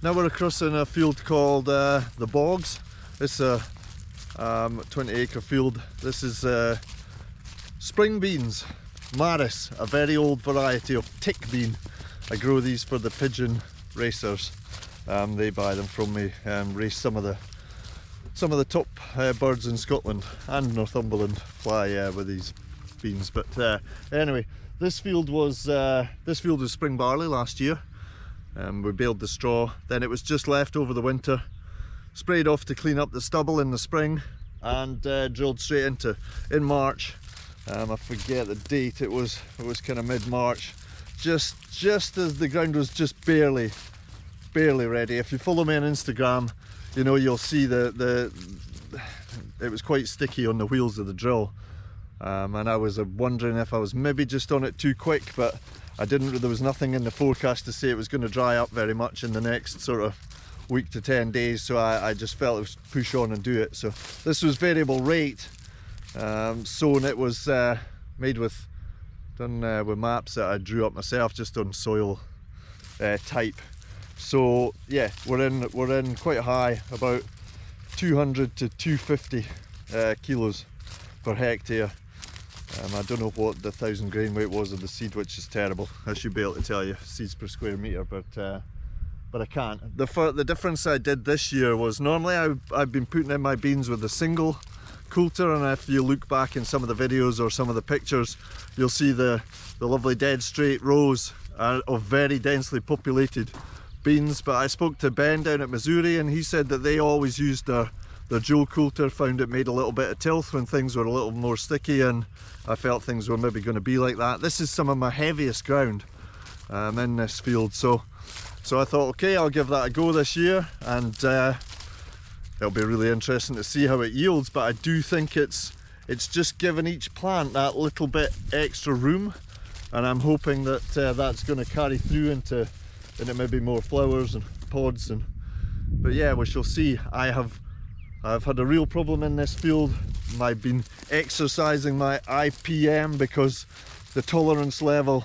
Now we're across in a field called the Bogs. It's a 20-acre field. This is spring beans, Maris, a very old variety of tick bean. I grow these for the pigeon racers. They buy them from me and race some of the top birds in Scotland and Northumberland fly with these beans. But anyway, this field was spring barley last year. We baled the straw, then it was just left over the winter, sprayed off to clean up the stubble in the spring, and drilled straight in March. I forget the date, it was kind of mid-March, just as the ground was just barely ready. If you follow me on Instagram, you know, you'll see it was quite sticky on the wheels of the drill, and I was wondering if I was maybe just on it too quick, but I didn't. There was nothing in the forecast to say it was going to dry up very much in the next sort of week to 10 days, so I just felt it was push on and do it. So this was variable rate, sown. It was done with maps that I drew up myself just on soil type. So yeah, we're in quite high, about 200 to 250 kilos per hectare. I don't know what the 1,000 grain weight was of the seed, which is terrible. I should be able to tell you seeds per square metre, but I can't. The difference I did this year was, normally I've been putting in my beans with a single coulter, and if you look back in some of the videos or some of the pictures, you'll see the lovely dead straight rows of very densely populated beans. But I spoke to Ben down at Mzuri, and he said that they always used their dual coulter, found it made a little bit of tilth when things were a little more sticky, and I felt things were maybe going to be like that. This is some of my heaviest ground in this field, so I thought, okay, I'll give that a go this year, and it'll be really interesting to see how it yields. But I do think it's just giving each plant that little bit extra room, and I'm hoping that that's going to carry through into maybe more flowers and pods. But yeah, we shall see. I've had a real problem in this field. I've been exercising my IPM because the tolerance level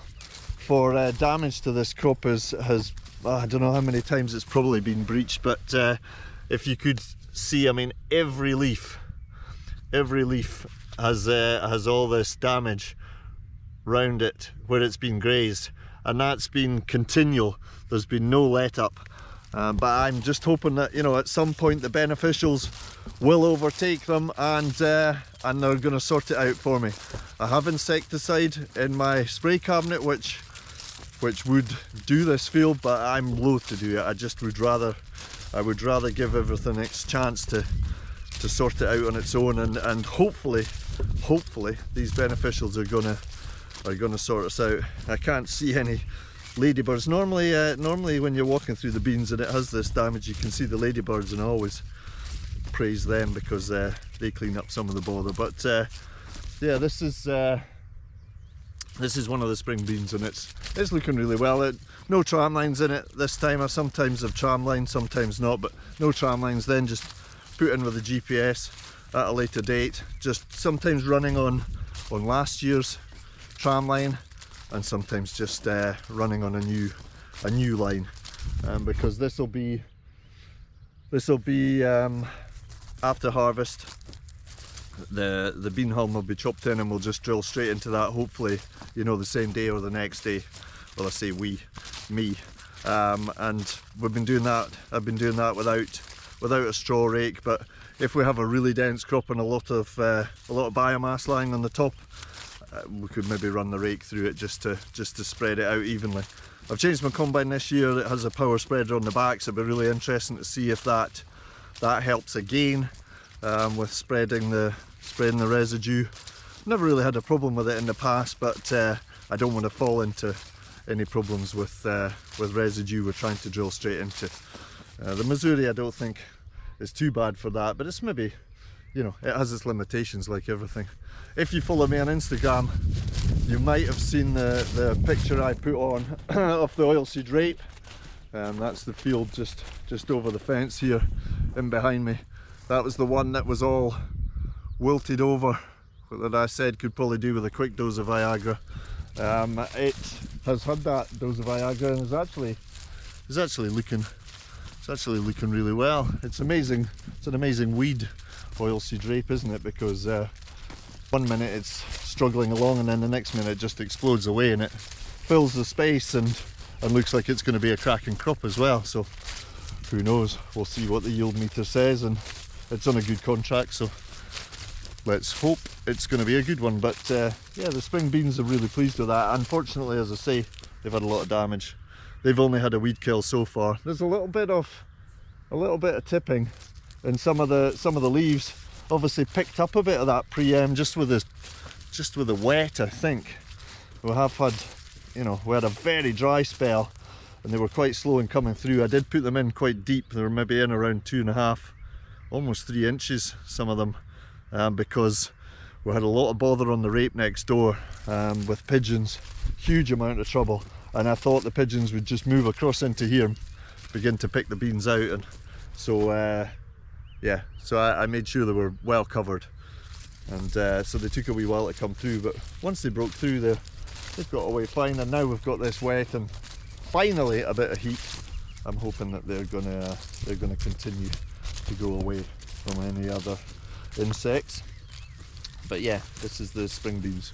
for damage to this crop has I don't know how many times it's probably been breached. But if you could see, I mean, every leaf has all this damage round it where it's been grazed, and that's been continual. There's been no let up. But I'm just hoping that, you know, at some point the beneficials will overtake them, and they're going to sort it out for me. I have insecticide in my spray cabinet which would do this field, but I'm loath to do it. I would rather give everything its chance to sort it out on its own, and hopefully these beneficials are gonna sort us out. I can't see any ladybirds. Normally when you're walking through the beans and it has this damage, you can see the ladybirds, and I always praise them because they clean up some of the bother. But yeah, this is one of the spring beans, and it's looking really well. No tram lines in it this time. I sometimes have tram lines, sometimes not, but no tram lines. Then just put in with the GPS at a later date, just sometimes running on last year's tram line, and sometimes just running on a new line, because this will be after harvest. The bean hulm will be chopped in, and we'll just drill straight into that, hopefully, you know, the same day or the next day. Well, I say me, and we've been doing that. I've been doing that without a straw rake, but if we have a really dense crop and a lot of biomass lying on the top, we could maybe run the rake through it just to spread it out evenly. I've changed my combine this year. It has a power spreader on the back, so it'll be really interesting to see if that helps again with spreading the residue. Never really had a problem with it in the past, but I don't want to fall into any problems with residue we're trying to drill straight into. The Mzuri I don't think is too bad for that, but it's maybe, you know, it has its limitations like everything. If you follow me on Instagram, you might have seen the picture I put on of the oilseed rape. That's the field just over the fence here in behind me. That was the one that was all wilted over, that I said could probably do with a quick dose of Viagra. It has had that dose of Viagra and is actually It's actually looking really well. It's amazing. It's an amazing weed, oilseed rape, isn't it? Because one minute it's struggling along, and then the next minute it just explodes away, and it fills the space and looks like it's going to be a cracking crop as well. So who knows? We'll see what the yield meter says, and it's on a good contract, so let's hope it's going to be a good one. But yeah, the spring beans are really pleased with that. Unfortunately, as I say, they've had a lot of damage. They've only had a weed kill so far. There's a little bit of tipping, and some of the leaves obviously picked up a bit of that pre-em just with the wet. I think we have had, you know, we had a very dry spell, and they were quite slow in coming through. I did put them in quite deep. They were maybe in around 2.5, almost 3 inches, some of them, because we had a lot of bother on the rape next door with pigeons, huge amount of trouble, and I thought the pigeons would just move across into here and begin to pick the beans out. And so yeah, so I made sure they were well covered, and so they took a wee while to come through, but once they broke through, they've got away fine. And now we've got this wet and finally a bit of heat. I'm hoping that they're gonna continue to go away from any other insects. But yeah, this is the spring beans.